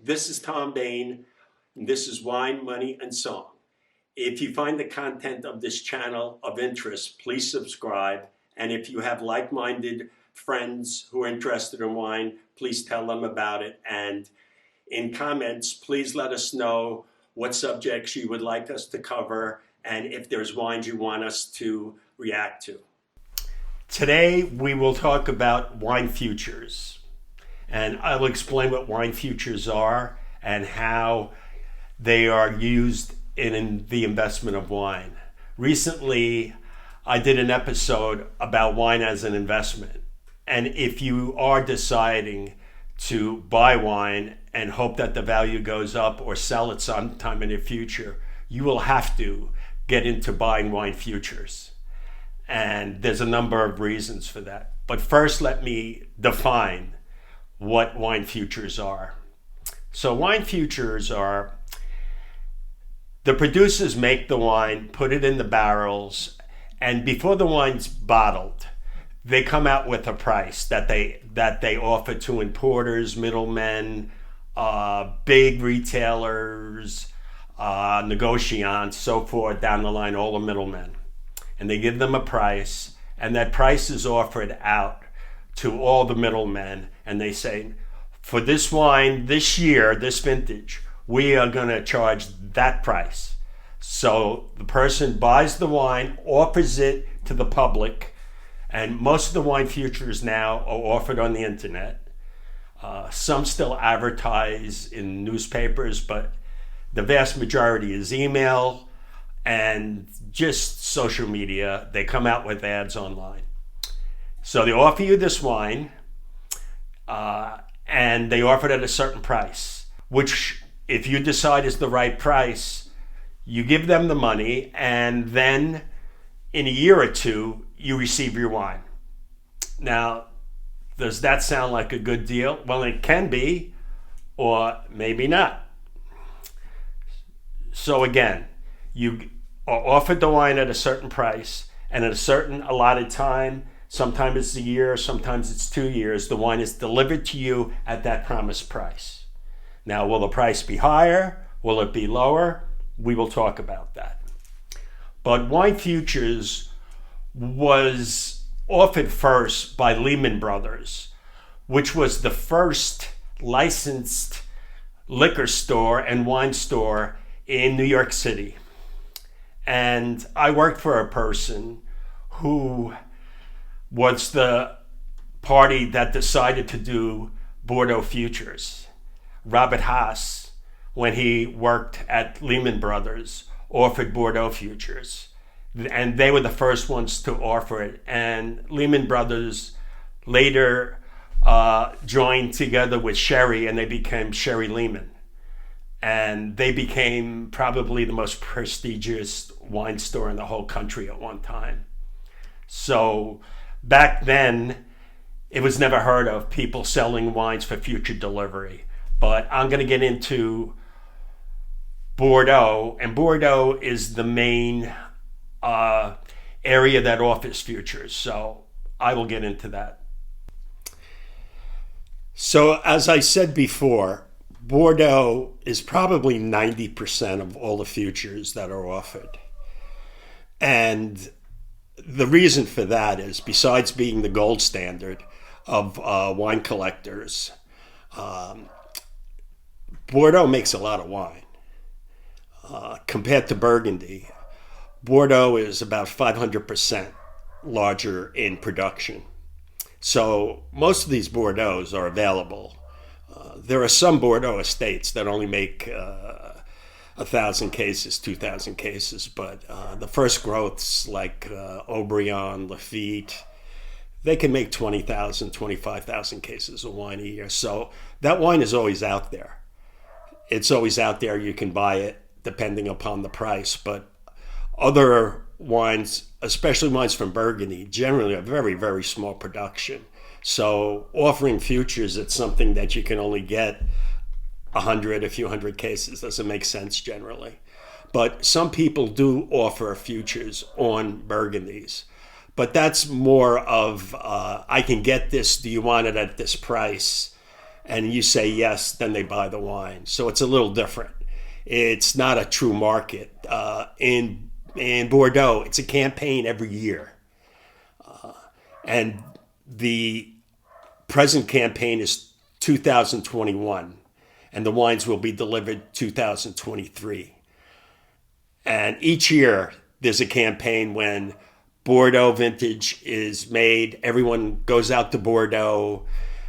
This is Tom Bain, and this is Wine, Money, and Song. If you find the content of this channel of interest, please subscribe. And if you have like-minded friends who are interested in wine, please tell them about it. And in comments, please let us know what subjects you would like us to cover and if there's wines you want us to react to. Today, we will talk about wine futures. And I will explain what wine futures are and how they are used in the investment of wine. Recently, I did an episode about wine as an investment. And if you are deciding to buy wine and hope that the value goes up or sell it sometime in the future, you will have to get into buying wine futures. And there's a number of reasons for that. But first, let me define what wine futures are. So wine futures are the producers make the wine, put it in the barrels, and before the wine's bottled, they come out with a price that they offer to importers, middlemen, big retailers, negotiants, so forth, down the line, all the middlemen. And they give them a price, and that price is offered out to all the middlemen, and they say, for this wine, this year, this vintage, we are going to charge that price. So the person buys the wine, offers it to the public, and most of the wine futures now are offered on the internet. Some still advertise in newspapers, but the vast majority is email and just social media. They come out with ads online. So they offer you this wine, and they offer it at a certain price, which if you decide is the right price, you give them the money, and then in a year or two, you receive your wine. Now, does that sound like a good deal? Well, it can be, or maybe not. So again, you are offered the wine at a certain price, and at a certain allotted time, sometimes it's a year, sometimes it's 2 years, the wine is delivered to you at that promised price. Now, will the price be higher? Will it be lower? We will talk about that. But wine futures was offered first by Lehman Brothers, which was the first licensed liquor store and wine store in New York City. And I worked for a person who was the party that decided to do Bordeaux futures. Robert Haas, when he worked at Lehman Brothers, offered Bordeaux futures. And they were the first ones to offer it. And Lehman Brothers later joined together with Sherry, and they became Sherry Lehman. And they became probably the most prestigious wine store in the whole country at one time. So back then, it was never heard of people selling wines for future delivery. But I'm going to get into Bordeaux, and Bordeaux is the main area that offers futures. So I will get into that. So as I said before, Bordeaux is probably 90% of all the futures that are offered. And the reason for that is, besides being the gold standard of wine collectors, Bordeaux makes a lot of wine. Compared to Burgundy, Bordeaux is about 500% larger in production. So most of these Bordeaux's are available. There are some Bordeaux estates that only make 1,000 cases, 2,000 cases, but the first growths like Aubryon, Lafite, they can make 20,000, 25,000 cases of wine a year. So that wine is always out there. It's always out there. You can buy it depending upon the price. But other wines, especially wines from Burgundy, generally are very, very small production. So offering futures, it's something that you can only get a few hundred cases. Doesn't make sense generally. But some people do offer futures on Burgundies. But that's more of, I can get this, do you want it at this price? and you say yes, then they buy the wine. So it's a little different. It's not a true market. In Bordeaux, it's a campaign every year. And the present campaign is 2021, and the wines will be delivered 2023. And each year there's a campaign when Bordeaux vintage is made. Everyone goes out to Bordeaux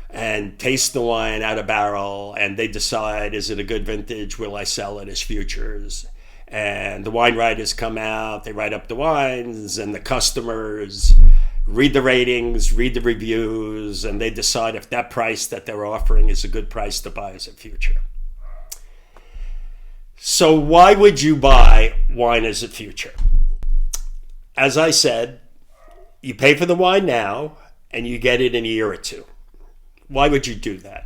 and tastes the wine out of barrel, and they decide, is it a good vintage? Will I sell it as futures? And the wine writers come out, they write up the wines, and the customers read the ratings, read the reviews, and they decide if that price that they're offering is a good price to buy as a future. So why would you buy wine as a future? As I said, you pay for the wine now and you get it in a year or two. Why would you do that?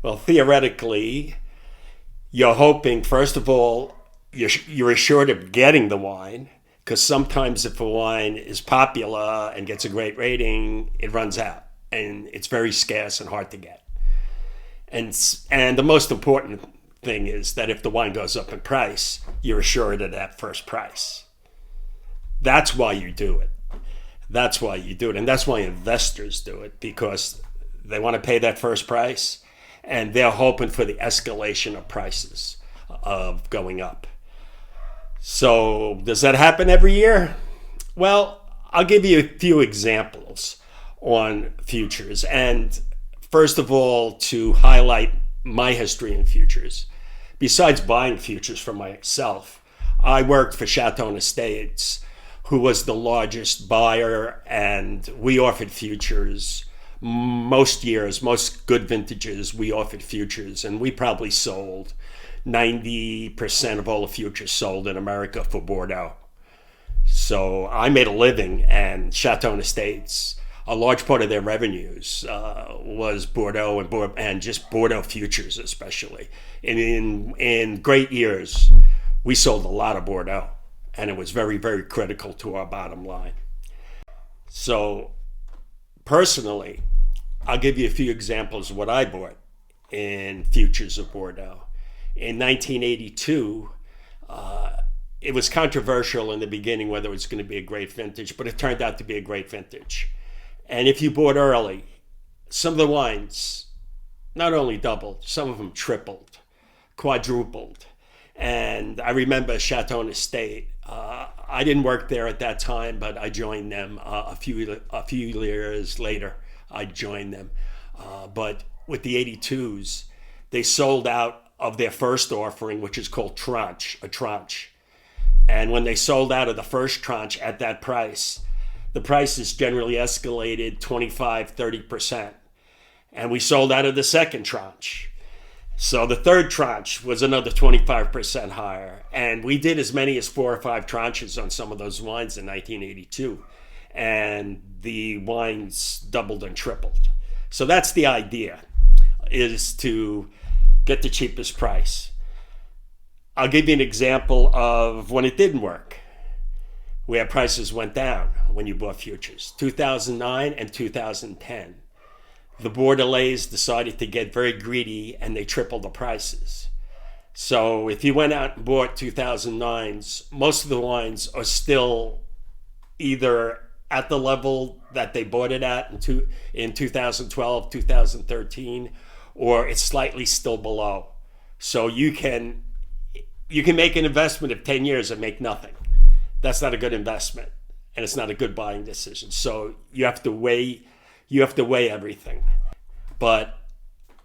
Well, theoretically, you're hoping, first of all, you're assured of getting the wine, because sometimes if a wine is popular and gets a great rating, it runs out and it's very scarce and hard to get. And the most important thing is that if the wine goes up in price, you're assured of that first price. That's why you do it. That's why you do it. And that's why investors do it, because they want to pay that first price and they're hoping for the escalation of prices of going up. So does that happen every year? Well, I'll give you a few examples on futures. And first of all, to highlight my history in futures, besides buying futures for myself, I worked for Chateau Estates, who was the largest buyer, and we offered futures. Most years, most good vintages, we offered futures, and we probably sold 90% of all the futures sold in America for Bordeaux. So I made a living, and Chateau Estates, a large part of their revenues was Bordeaux and just Bordeaux futures especially. And in great years, we sold a lot of Bordeaux, and it was very, very critical to our bottom line. So personally, I'll give you a few examples of what I bought in futures of Bordeaux. In 1982, it was controversial in the beginning whether it was going to be a great vintage, but it turned out to be a great vintage. And if you bought early, some of the wines not only doubled, some of them tripled, quadrupled. And I remember Chateau Estate. I didn't work there at that time, but I joined them a few years later. I joined them. But with the 82s, they sold out of their first offering, which is called a tranche. And when they sold out of the first tranche at that price, the prices generally escalated 25, 30%. And we sold out of the second tranche. So the third tranche was another 25% higher. And we did as many as 4 or 5 tranches on some of those wines in 1982. And the wines doubled and tripled. So that's the idea, is to get the cheapest price. I'll give you an example of when it didn't work, where prices went down when you bought futures. 2009 and 2010. The Bordelais decided to get very greedy and they tripled the prices. So if you went out and bought 2009s, most of the wines are still either at the level that they bought it at in 2012, 2013, or it's slightly still below. So you can make an investment of 10 years and make nothing. That's not a good investment, and it's not a good buying decision. So you have to weigh everything. But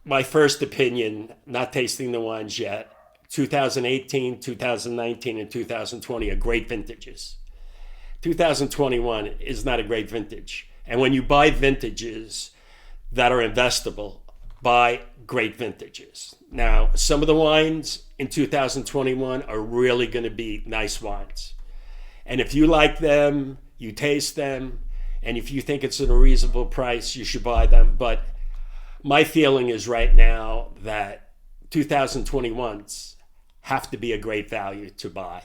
my first opinion, not tasting the wines yet, 2018, 2019, and 2020 are great vintages. 2021 is not a great vintage. And when you buy vintages that are investable, buy great vintages. Now, some of the wines in 2021 are really going to be nice wines. And if you like them, you taste them, and if you think it's at a reasonable price, you should buy them. But my feeling is right now that 2021s have to be a great value to buy.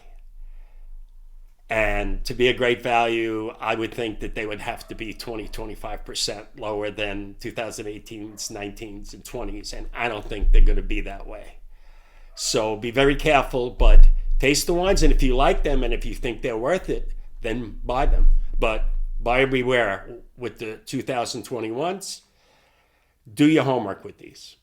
And to be a great value, I would think that they would have to be 25% lower than 2018s, 19s, and 20s. And I don't think they're going to be that way. So be very careful, but taste the wines. And if you like them and if you think they're worth it, then buy them. But buyer beware with the 2021s. Do your homework with these.